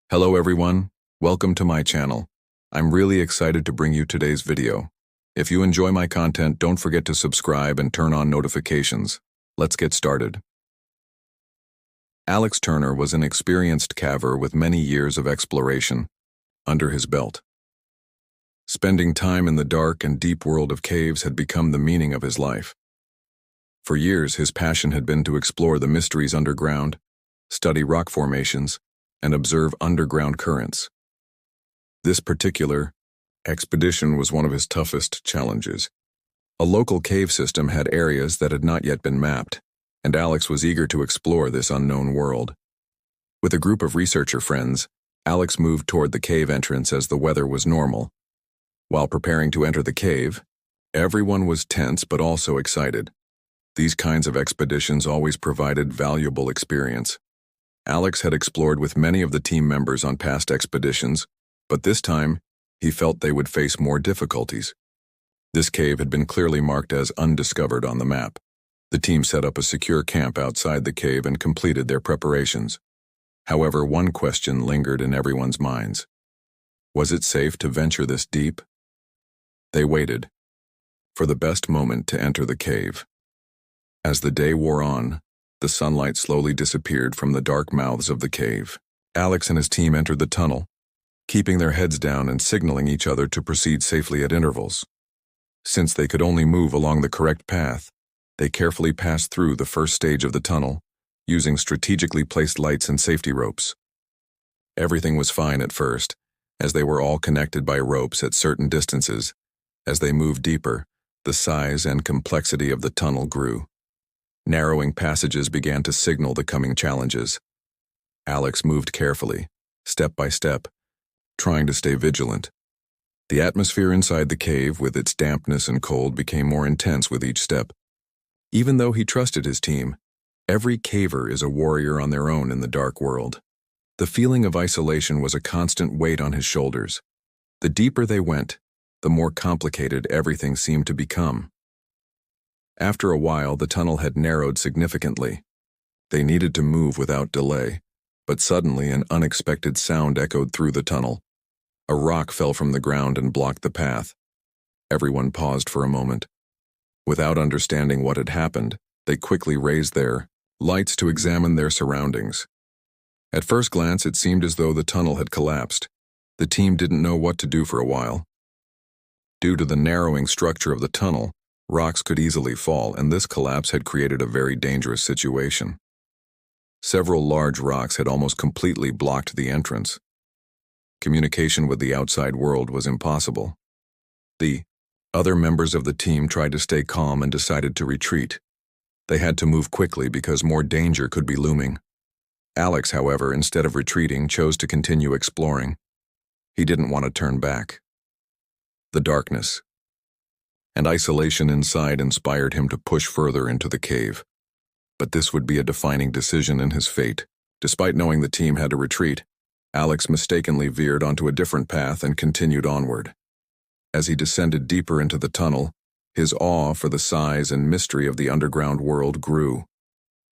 Hello everyone, welcome to my channel. I'm really excited to bring you today's video. If you enjoy my content, don't forget to subscribe and turn on notifications. Let's get started. Alex Turner was an experienced caver with many years of exploration under his belt. Spending time in the dark and deep world of caves had become the meaning of his life. For years, his passion had been to explore the mysteries underground, study rock formations, and observe underground currents. This particular expedition was one of his toughest challenges. A local cave system had areas that had not yet been mapped, and Alex was eager to explore this unknown world. With a group of researcher friends, Alex moved toward the cave entrance as the weather was normal. While preparing to enter the cave, everyone was tense but also excited. These kinds of expeditions always provided valuable experience. Alex had explored with many of the team members on past expeditions, but this time, he felt they would face more difficulties. This cave had been clearly marked as undiscovered on the map. The team set up a secure camp outside the cave and completed their preparations. However, one question lingered in everyone's minds. Was it safe to venture this deep? They waited for the best moment to enter the cave. As the day wore on, the sunlight slowly disappeared from the dark mouths of the cave. Alex and his team entered the tunnel, keeping their heads down and signaling each other to proceed safely at intervals. Since they could only move along the correct path, they carefully passed through the first stage of the tunnel, using strategically placed lights and safety ropes. Everything was fine at first, as they were all connected by ropes at certain distances. As they moved deeper, the size and complexity of the tunnel grew. Narrowing passages began to signal the coming challenges. Alex moved carefully, step by step, trying to stay vigilant. The atmosphere inside the cave, with its dampness and cold, became more intense with each step. Even though he trusted his team, every caver is a warrior on their own in the dark world. The feeling of isolation was a constant weight on his shoulders. The deeper they went, the more complicated everything seemed to become. After a while, the tunnel had narrowed significantly. They needed to move without delay, but suddenly an unexpected sound echoed through the tunnel. A rock fell from the ground and blocked the path. Everyone paused for a moment. Without understanding what had happened, they quickly raised their lights to examine their surroundings. At first glance, it seemed as though the tunnel had collapsed. The team didn't know what to do for a while. Due to the narrowing structure of the tunnel, rocks could easily fall, and this collapse had created a very dangerous situation. Several large rocks had almost completely blocked the entrance. Communication with the outside world was impossible. The other members of the team tried to stay calm and decided to retreat. They had to move quickly because more danger could be looming. Alex, however, instead of retreating, chose to continue exploring. He didn't want to turn back. The darkness and isolation inside inspired him to push further into the cave. But this would be a defining decision in his fate. Despite knowing the team had to retreat, Alex mistakenly veered onto a different path and continued onward. As he descended deeper into the tunnel, his awe for the size and mystery of the underground world grew.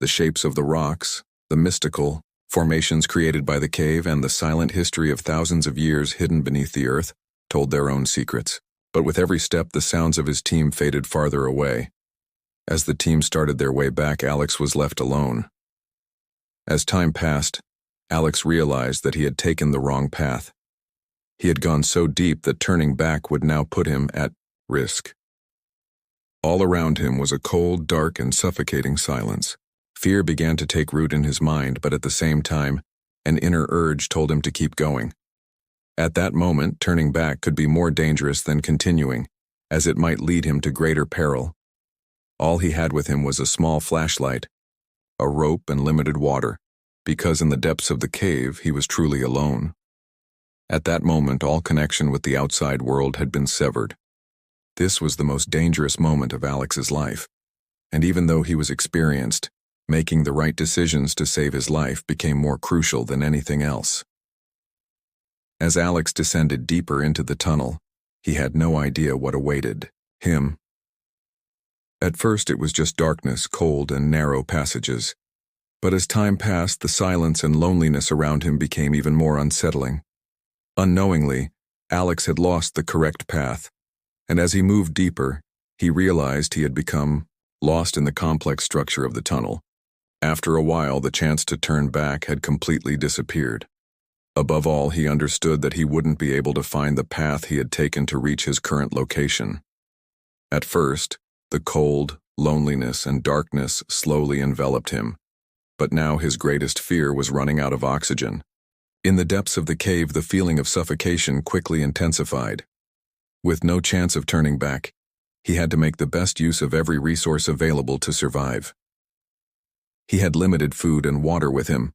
The shapes of the rocks, the mystical formations created by the cave, and the silent history of thousands of years hidden beneath the earth told their own secrets. But with every step, the sounds of his team faded farther away. As the team started their way back, Alex was left alone. As time passed, Alex realized that he had taken the wrong path. He had gone so deep that turning back would now put him at risk. All around him was a cold, dark, and suffocating silence. Fear began to take root in his mind, but at the same time, an inner urge told him to keep going. At that moment, turning back could be more dangerous than continuing, as it might lead him to greater peril. All he had with him was a small flashlight, a rope, and limited water, because in the depths of the cave he was truly alone. At that moment, all connection with the outside world had been severed. This was the most dangerous moment of Alex's life, and even though he was experienced, making the right decisions to save his life became more crucial than anything else. As Alex descended deeper into the tunnel, he had no idea what awaited him. At first it was just darkness, cold, and narrow passages. But as time passed, the silence and loneliness around him became even more unsettling. Unknowingly, Alex had lost the correct path, and as he moved deeper, he realized he had become lost in the complex structure of the tunnel. After a while, the chance to turn back had completely disappeared. Above all, he understood that he wouldn't be able to find the path he had taken to reach his current location. At first, the cold, loneliness, and darkness slowly enveloped him, but now his greatest fear was running out of oxygen. In the depths of the cave, the feeling of suffocation quickly intensified. With no chance of turning back, he had to make the best use of every resource available to survive. He had limited food and water with him,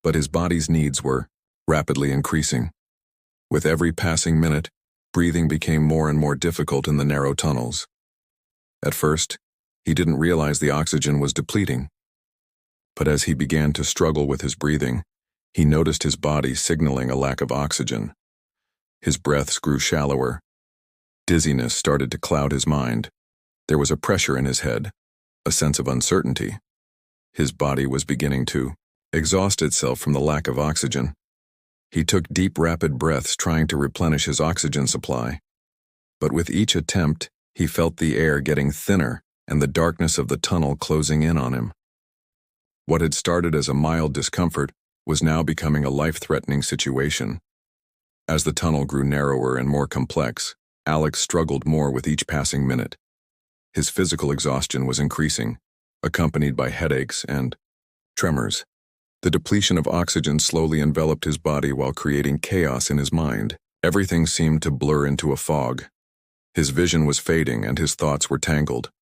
but his body's needs were rapidly increasing. With every passing minute, breathing became more and more difficult in the narrow tunnels. At first, he didn't realize the oxygen was depleting. But as he began to struggle with his breathing, he noticed his body signaling a lack of oxygen. His breaths grew shallower. Dizziness started to cloud his mind. There was a pressure in his head, a sense of uncertainty. His body was beginning to exhaust itself from the lack of oxygen. He took deep, rapid breaths trying to replenish his oxygen supply. But with each attempt, he felt the air getting thinner and the darkness of the tunnel closing in on him. What had started as a mild discomfort was now becoming a life-threatening situation. As the tunnel grew narrower and more complex, Alex struggled more with each passing minute. His physical exhaustion was increasing, accompanied by headaches and tremors. The depletion of oxygen slowly enveloped his body while creating chaos in his mind. Everything seemed to blur into a fog. His vision was fading and his thoughts were tangled.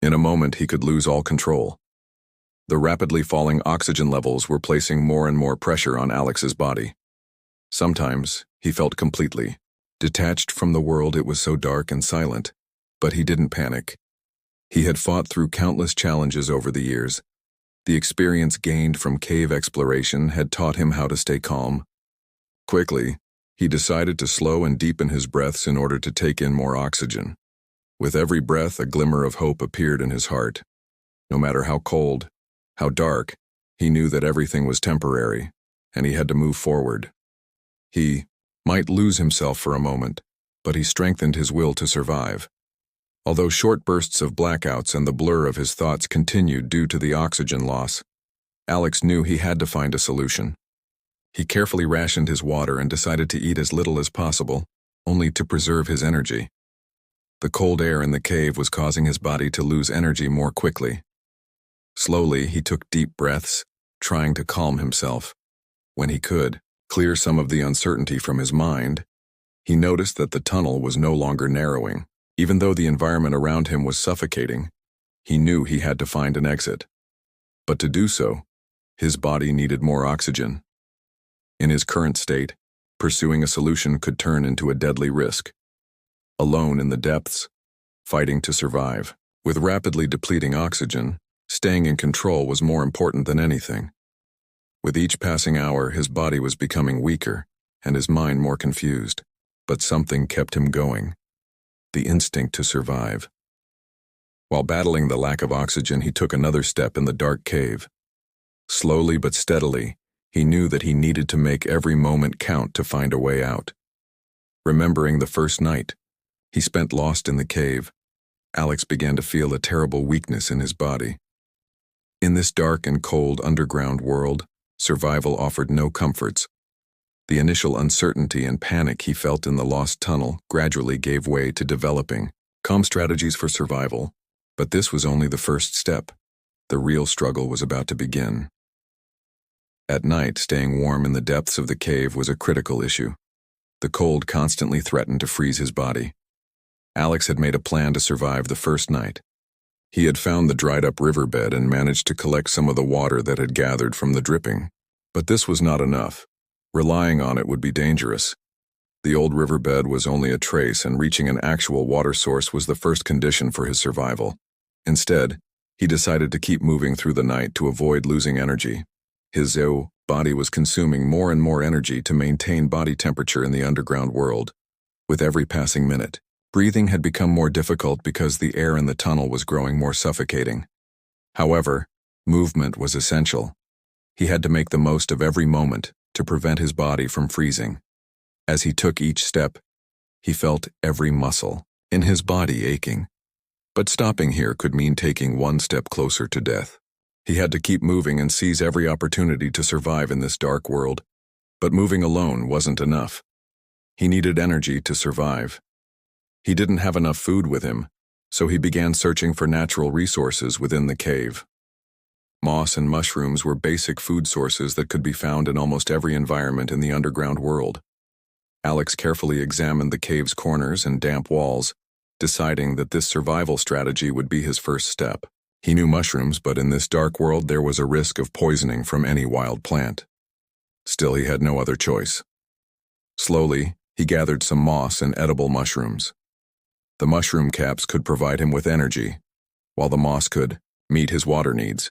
In a moment, he could lose all control. The rapidly falling oxygen levels were placing more and more pressure on Alex's body. Sometimes, he felt completely detached from the world. It was so dark and silent, but he didn't panic. He had fought through countless challenges over the years. The experience gained from cave exploration had taught him how to stay calm. Quickly, he decided to slow and deepen his breaths in order to take in more oxygen. With every breath, a glimmer of hope appeared in his heart. No matter how cold, how dark, he knew that everything was temporary, and he had to move forward. He might lose himself for a moment, but he strengthened his will to survive. Although short bursts of blackouts and the blur of his thoughts continued due to the oxygen loss, Alex knew he had to find a solution. He carefully rationed his water and decided to eat as little as possible, only to preserve his energy. The cold air in the cave was causing his body to lose energy more quickly. Slowly, he took deep breaths, trying to calm himself. When he could clear some of the uncertainty from his mind, he noticed that the tunnel was no longer narrowing. Even though the environment around him was suffocating, he knew he had to find an exit. But to do so, his body needed more oxygen. In his current state, pursuing a solution could turn into a deadly risk. Alone in the depths, fighting to survive. With rapidly depleting oxygen, staying in control was more important than anything. With each passing hour, his body was becoming weaker and his mind more confused. But something kept him going. The instinct to survive. While battling the lack of oxygen, he took another step in the dark cave. Slowly but steadily, he knew that he needed to make every moment count to find a way out. Remembering the first night he spent lost in the cave, Alex began to feel a terrible weakness in his body. In this dark and cold underground world, survival offered no comforts. The initial uncertainty and panic he felt in the lost tunnel gradually gave way to developing calm strategies for survival. But this was only the first step. The real struggle was about to begin. At night, staying warm in the depths of the cave was a critical issue. The cold constantly threatened to freeze his body. Alex had made a plan to survive the first night. He had found the dried-up riverbed and managed to collect some of the water that had gathered from the dripping. But this was not enough. Relying on it would be dangerous. The old riverbed was only a trace, and reaching an actual water source was the first condition for his survival. Instead, he decided to keep moving through the night to avoid losing energy. His body was consuming more and more energy to maintain body temperature in the underground world. With every passing minute, breathing had become more difficult because the air in the tunnel was growing more suffocating. However, movement was essential. He had to make the most of every moment to prevent his body from freezing. As he took each step, he felt every muscle in his body aching. But stopping here could mean taking one step closer to death. He had to keep moving and seize every opportunity to survive in this dark world. But moving alone wasn't enough. He needed energy to survive. He didn't have enough food with him, so he began searching for natural resources within the cave. Moss and mushrooms were basic food sources that could be found in almost every environment in the underground world. Alex carefully examined the cave's corners and damp walls, deciding that this survival strategy would be his first step. He knew mushrooms, but in this dark world there was a risk of poisoning from any wild plant. Still, he had no other choice. Slowly, he gathered some moss and edible mushrooms. The mushroom caps could provide him with energy, while the moss could meet his water needs.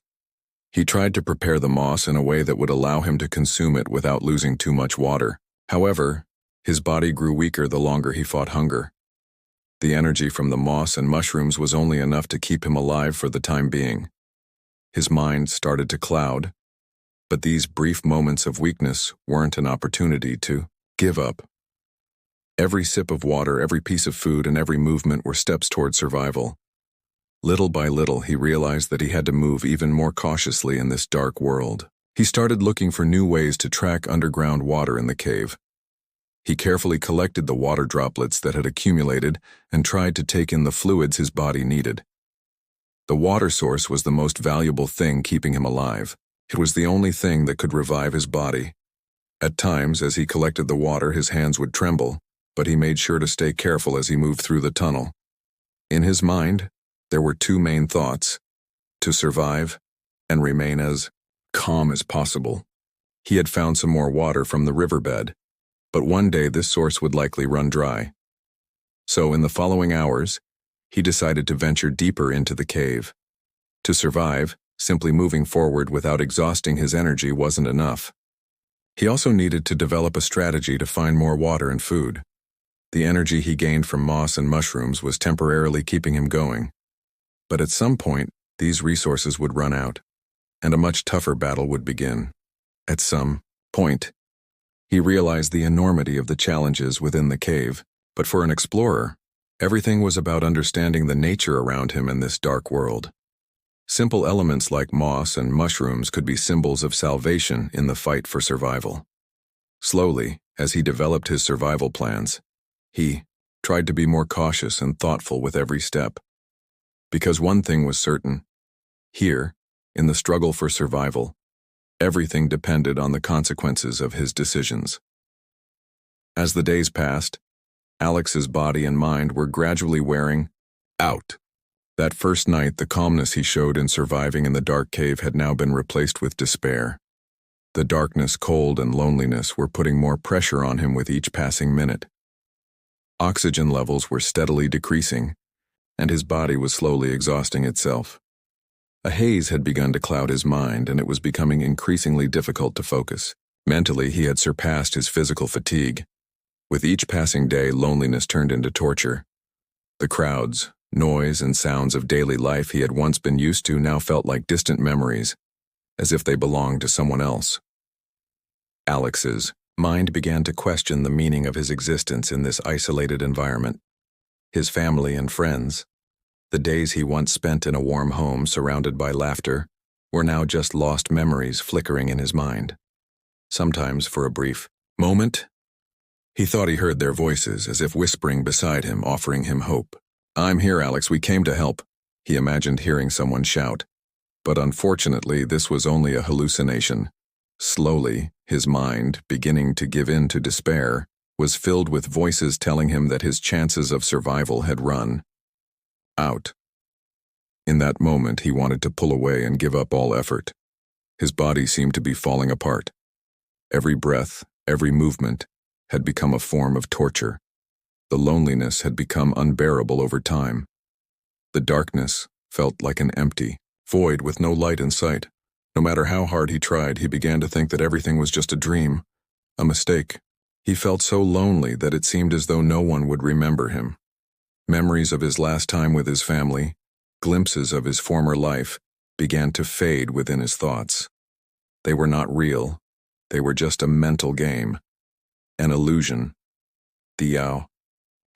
He tried to prepare the moss in a way that would allow him to consume it without losing too much water. However, his body grew weaker the longer he fought hunger. The energy from the moss and mushrooms was only enough to keep him alive for the time being. His mind started to cloud, but these brief moments of weakness weren't an opportunity to give up. Every sip of water, every piece of food, and every movement were steps toward survival. Little by little, he realized that he had to move even more cautiously in this dark world. He started looking for new ways to track underground water in the cave. He carefully collected the water droplets that had accumulated and tried to take in the fluids his body needed. The water source was the most valuable thing keeping him alive. It was the only thing that could revive his body. At times, as he collected the water, his hands would tremble, but he made sure to stay careful as he moved through the tunnel. In his mind, there were two main thoughts: to survive and remain as calm as possible. He had found some more water from the riverbed, but one day this source would likely run dry. So in the following hours, he decided to venture deeper into the cave. To survive, simply moving forward without exhausting his energy wasn't enough. He also needed to develop a strategy to find more water and food. The energy he gained from moss and mushrooms was temporarily keeping him going. But at some point, these resources would run out, and a much tougher battle would begin. At some point, he realized the enormity of the challenges within the cave, but for an explorer, everything was about understanding the nature around him in this dark world. Simple elements like moss and mushrooms could be symbols of salvation in the fight for survival. Slowly, as he developed his survival plans, he tried to be more cautious and thoughtful with every step. Because one thing was certain: here, in the struggle for survival, everything depended on the consequences of his decisions. As the days passed, Alex's body and mind were gradually wearing out. That first night, the calmness he showed in surviving in the dark cave had now been replaced with despair. The darkness, cold, and loneliness were putting more pressure on him with each passing minute. Oxygen levels were steadily decreasing, and his body was slowly exhausting itself. A haze had begun to cloud his mind, and it was becoming increasingly difficult to focus. Mentally, he had surpassed his physical fatigue. With each passing day, loneliness turned into torture. The crowds, noise, and sounds of daily life he had once been used to now felt like distant memories, as if they belonged to someone else. Alex's mind began to question the meaning of his existence in this isolated environment. His family and friends, the days he once spent in a warm home surrounded by laughter, were now just lost memories flickering in his mind. Sometimes, for a brief moment, he thought he heard their voices, as if whispering beside him, offering him hope. "I'm here, Alex, we came to help," he imagined hearing someone shout. But unfortunately, this was only a hallucination. Slowly, his mind, beginning to give in to despair, was filled with voices telling him that his chances of survival had run out. In that moment, he wanted to pull away and give up all effort. His body seemed to be falling apart. Every breath, every movement, had become a form of torture. The loneliness had become unbearable over time. The darkness felt like an empty void with no light in sight. No matter how hard he tried, he began to think that everything was just a dream, a mistake. He felt so lonely that it seemed as though no one would remember him. Memories of his last time with his family, glimpses of his former life, began to fade within his thoughts. They were not real. They were just a mental game. An illusion. The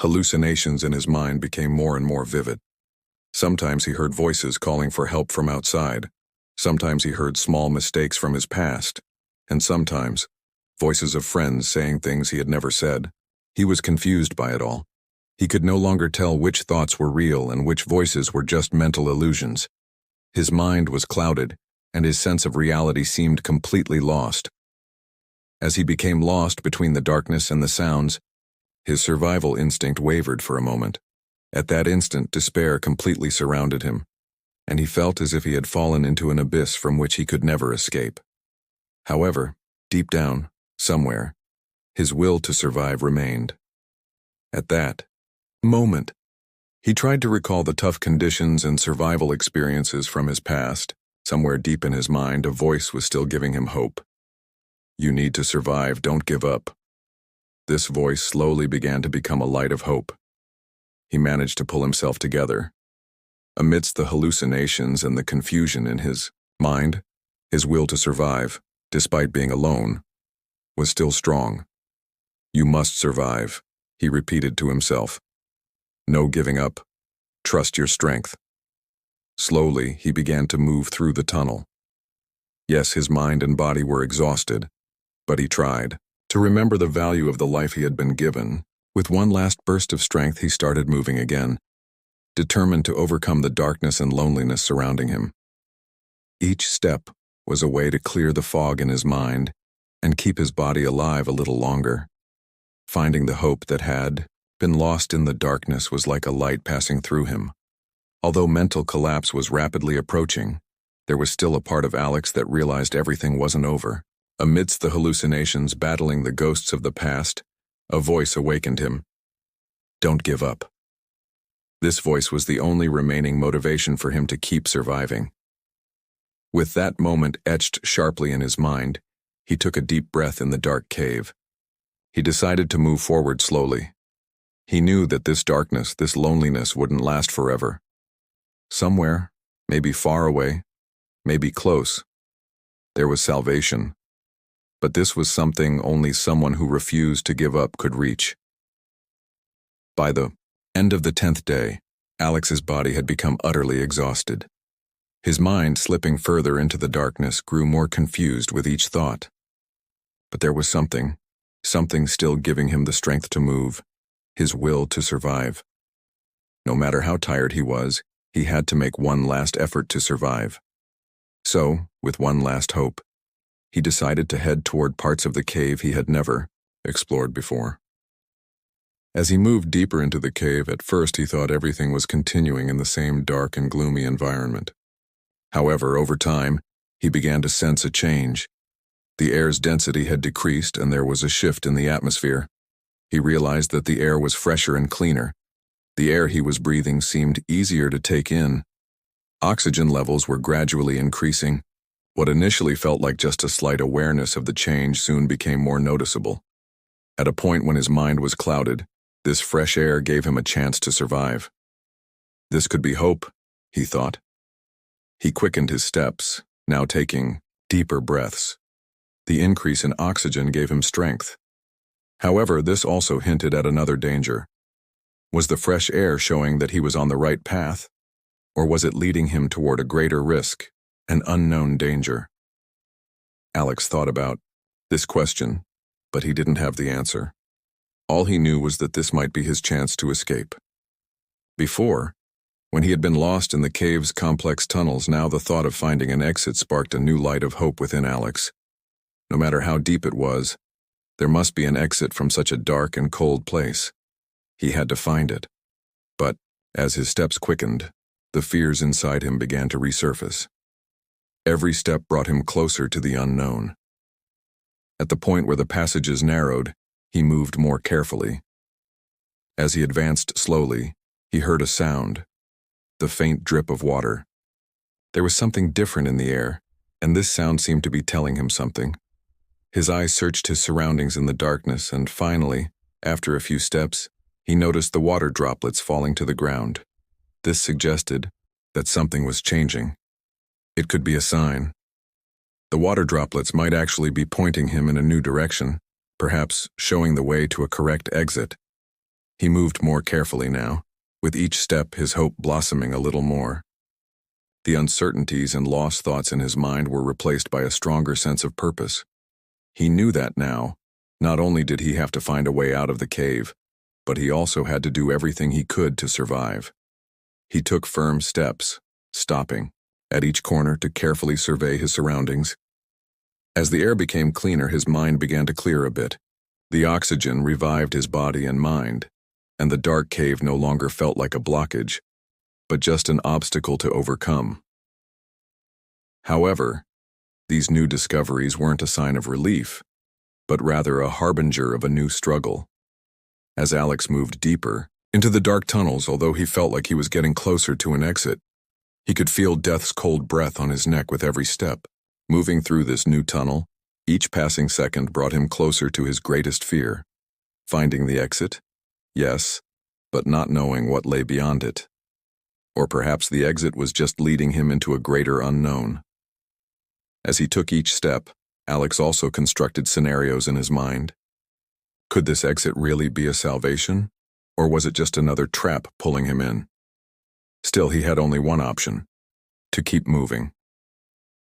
hallucinations in his mind became more and more vivid. Sometimes he heard voices calling for help from outside. Sometimes he heard small mistakes from his past. And sometimes, voices of friends saying things he had never said. He was confused by it all. He could no longer tell which thoughts were real and which voices were just mental illusions. His mind was clouded, and his sense of reality seemed completely lost. As he became lost between the darkness and the sounds, his survival instinct wavered for a moment. At that instant, despair completely surrounded him, and he felt as if he had fallen into an abyss from which he could never escape. However, deep down, somewhere, his will to survive remained. At that moment, he tried to recall the tough conditions and survival experiences from his past. Somewhere deep in his mind, a voice was still giving him hope. "You need to survive, don't give up." This voice slowly began to become a light of hope. He managed to pull himself together. Amidst the hallucinations and the confusion in his mind, his will to survive, despite being alone, was still strong. "You must survive," he repeated to himself. "No giving up. Trust your strength." Slowly, he began to move through the tunnel. Yes, his mind and body were exhausted, but he tried to remember the value of the life he had been given. With one last burst of strength, he started moving again, determined to overcome the darkness and loneliness surrounding him. Each step was a way to clear the fog in his mind and keep his body alive a little longer. Finding the hope that had been lost in the darkness was like a light passing through him. Although mental collapse was rapidly approaching, there was still a part of Alex that realized everything wasn't over. Amidst the hallucinations battling the ghosts of the past, a voice awakened him. "Don't give up." This voice was the only remaining motivation for him to keep surviving. With that moment etched sharply in his mind, he took a deep breath in the dark cave. He decided to move forward slowly. He knew that this darkness, this loneliness wouldn't last forever. Somewhere, maybe far away, maybe close, there was salvation. But this was something only someone who refused to give up could reach. By the end of the 10th day, Alex's body had become utterly exhausted. His mind, slipping further into the darkness, grew more confused with each thought. But there was something still giving him the strength to move, his will to survive. No matter how tired he was, he had to make one last effort to survive. So, with one last hope, he decided to head toward parts of the cave he had never explored before. As he moved deeper into the cave, at first he thought everything was continuing in the same dark and gloomy environment. However, over time, he began to sense a change. The air's density had decreased and there was a shift in the atmosphere. He realized that the air was fresher and cleaner. The air he was breathing seemed easier to take in. Oxygen levels were gradually increasing. What initially felt like just a slight awareness of the change soon became more noticeable. At a point when his mind was clouded, this fresh air gave him a chance to survive. This could be hope, he thought. He quickened his steps, now taking deeper breaths. The increase in oxygen gave him strength. However, this also hinted at another danger. Was the fresh air showing that he was on the right path? Or was it leading him toward a greater risk, an unknown danger? Alex thought about this question, but he didn't have the answer. All he knew was that this might be his chance to escape. Before, when he had been lost in the cave's complex tunnels, now the thought of finding an exit sparked a new light of hope within Alex. No matter how deep it was, there must be an exit from such a dark and cold place. He had to find it. But, as his steps quickened, the fears inside him began to resurface. Every step brought him closer to the unknown. At the point where the passages narrowed, he moved more carefully. As he advanced slowly, he heard a sound, the faint drip of water. There was something different in the air, and this sound seemed to be telling him something. His eyes searched his surroundings in the darkness, and finally, after a few steps, he noticed the water droplets falling to the ground. This suggested that something was changing. It could be a sign. The water droplets might actually be pointing him in a new direction, perhaps showing the way to a correct exit. He moved more carefully now, with each step his hope blossoming a little more. The uncertainties and lost thoughts in his mind were replaced by a stronger sense of purpose. He knew that now, not only did he have to find a way out of the cave, but he also had to do everything he could to survive. He took firm steps, stopping at each corner to carefully survey his surroundings. As the air became cleaner, his mind began to clear a bit. The oxygen revived his body and mind, and the dark cave no longer felt like a blockage, but just an obstacle to overcome. However, these new discoveries weren't a sign of relief, but rather a harbinger of a new struggle. As Alex moved deeper into the dark tunnels, although he felt like he was getting closer to an exit, he could feel death's cold breath on his neck with every step. Moving through this new tunnel, each passing second brought him closer to his greatest fear. Finding the exit? Yes, but not knowing what lay beyond it. Or perhaps the exit was just leading him into a greater unknown. As he took each step, Alex also constructed scenarios in his mind. Could this exit really be a salvation, or was it just another trap pulling him in? Still, he had only one option: to keep moving.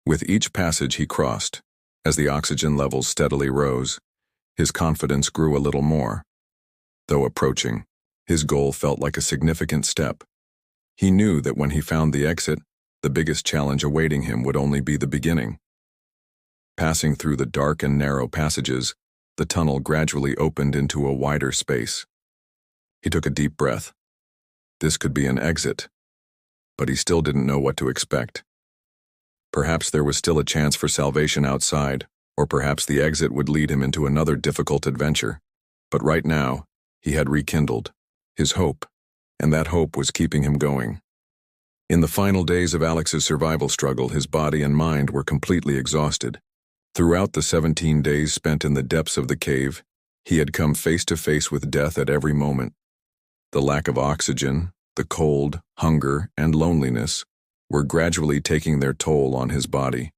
With each passage he crossed, as the oxygen levels steadily rose, his confidence grew a little more. Though approaching, his goal felt like a significant step. He knew that when he found the exit, the biggest challenge awaiting him would only be the beginning. Passing through the dark and narrow passages, the tunnel gradually opened into a wider space. He took a deep breath. This could be an exit, but he still didn't know what to expect. Perhaps there was still a chance for salvation outside, or perhaps the exit would lead him into another difficult adventure. But right now, he had rekindled his hope, and that hope was keeping him going. In the final days of Alex's survival struggle, his body and mind were completely exhausted. Throughout the 17 days spent in the depths of the cave, he had come face to face with death at every moment. The lack of oxygen, the cold, hunger, and loneliness were gradually taking their toll on his body.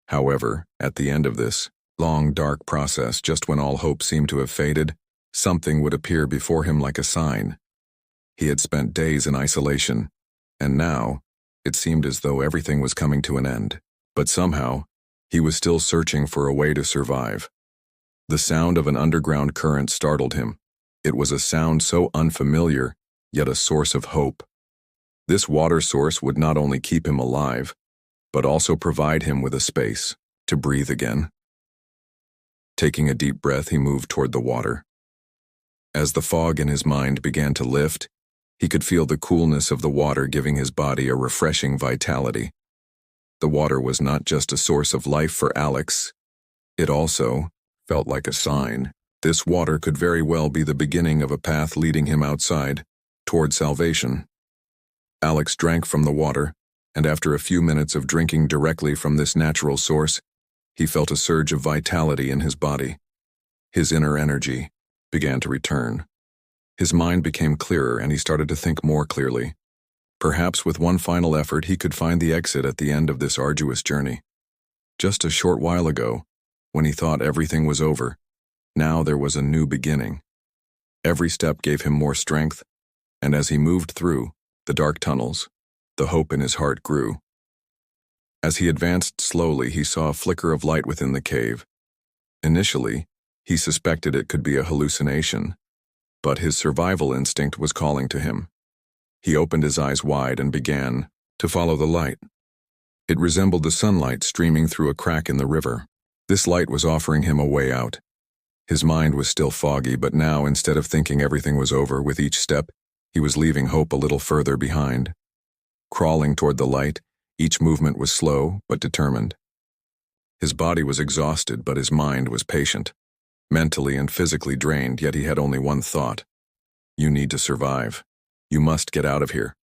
However, at the end of this long, dark process, just when all hope seemed to have faded, something would appear before him like a sign. He had spent days in isolation, and now it seemed as though everything was coming to an end. But somehow, he was still searching for a way to survive. The sound of an underground current startled him. It was a sound so unfamiliar, yet a source of hope. This water source would not only keep him alive, but also provide him with a space to breathe again. Taking a deep breath, he moved toward the water. As the fog in his mind began to lift, he could feel the coolness of the water giving his body a refreshing vitality. The water was not just a source of life for Alex, it also felt like a sign. This water could very well be the beginning of a path leading him outside, toward salvation. Alex drank from the water, and after a few minutes of drinking directly from this natural source, he felt a surge of vitality in his body. His inner energy began to return. His mind became clearer, and he started to think more clearly. Perhaps with one final effort, he could find the exit at the end of this arduous journey. Just a short while ago, when he thought everything was over, now there was a new beginning. Every step gave him more strength, and as he moved through the dark tunnels, the hope in his heart grew. As he advanced slowly, he saw a flicker of light within the cave. Initially, he suspected it could be a hallucination, but his survival instinct was calling to him. He opened his eyes wide and began to follow the light. It resembled the sunlight streaming through a crack in the river. This light was offering him a way out. His mind was still foggy, but now, instead of thinking everything was over with each step, he was leaving hope a little further behind. Crawling toward the light, each movement was slow but determined. His body was exhausted, but his mind was patient. Mentally and physically drained, yet he had only one thought: you need to survive. You must get out of here.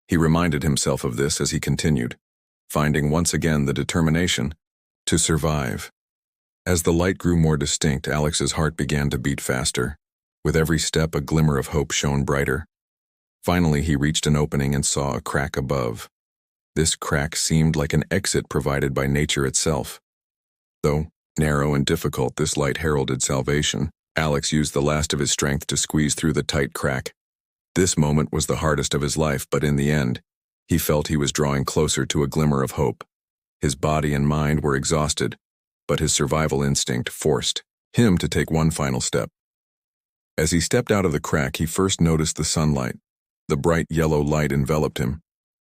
He reminded himself of this as he continued, finding once again the determination to survive. As the light grew more distinct, Alex's heart began to beat faster. With every step, a glimmer of hope shone brighter. Finally, he reached an opening and saw a crack above. This crack seemed like an exit provided by nature itself. Though narrow and difficult, this light heralded salvation. Alex used the last of his strength to squeeze through the tight crack. This moment was the hardest of his life, but in the end, he felt he was drawing closer to a glimmer of hope. His body and mind were exhausted, but his survival instinct forced him to take one final step. As he stepped out of the crack, he first noticed the sunlight. The bright yellow light enveloped him.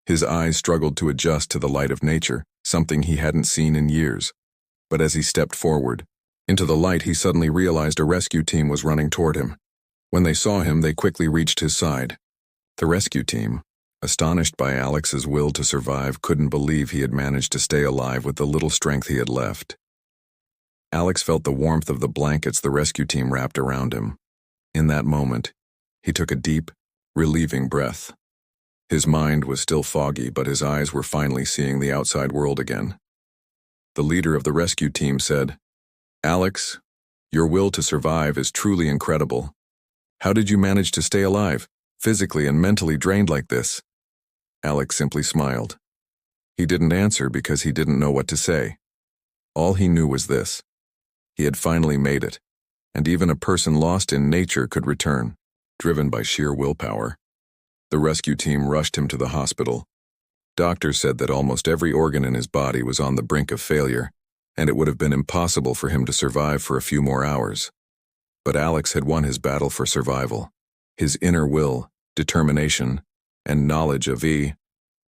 His eyes struggled to adjust to the light of nature, something he hadn't seen in years. But as he stepped forward into the light, he suddenly realized a rescue team was running toward him. When they saw him, they quickly reached his side. The rescue team, astonished by Alex's will to survive, couldn't believe he had managed to stay alive with the little strength he had left. Alex felt the warmth of the blankets the rescue team wrapped around him. In that moment, he took a deep, relieving breath. His mind was still foggy, but his eyes were finally seeing the outside world again. The leader of the rescue team said, "Alex, your will to survive is truly incredible. How did you manage to stay alive, physically and mentally drained like this?" Alex simply smiled. He didn't answer because he didn't know what to say. All he knew was this: he had finally made it, and even a person lost in nature could return, driven by sheer willpower. The rescue team rushed him to the hospital. Doctors said that almost every organ in his body was on the brink of failure, and it would have been impossible for him to survive for a few more hours. But Alex had won his battle for survival. His inner will, determination, and knowledge of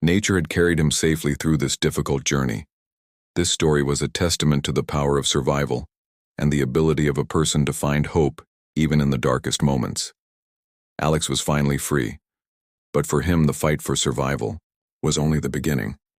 nature had carried him safely through this difficult journey. This story was a testament to the power of survival and the ability of a person to find hope even in the darkest moments. Alex was finally free, but for him the fight for survival was only the beginning.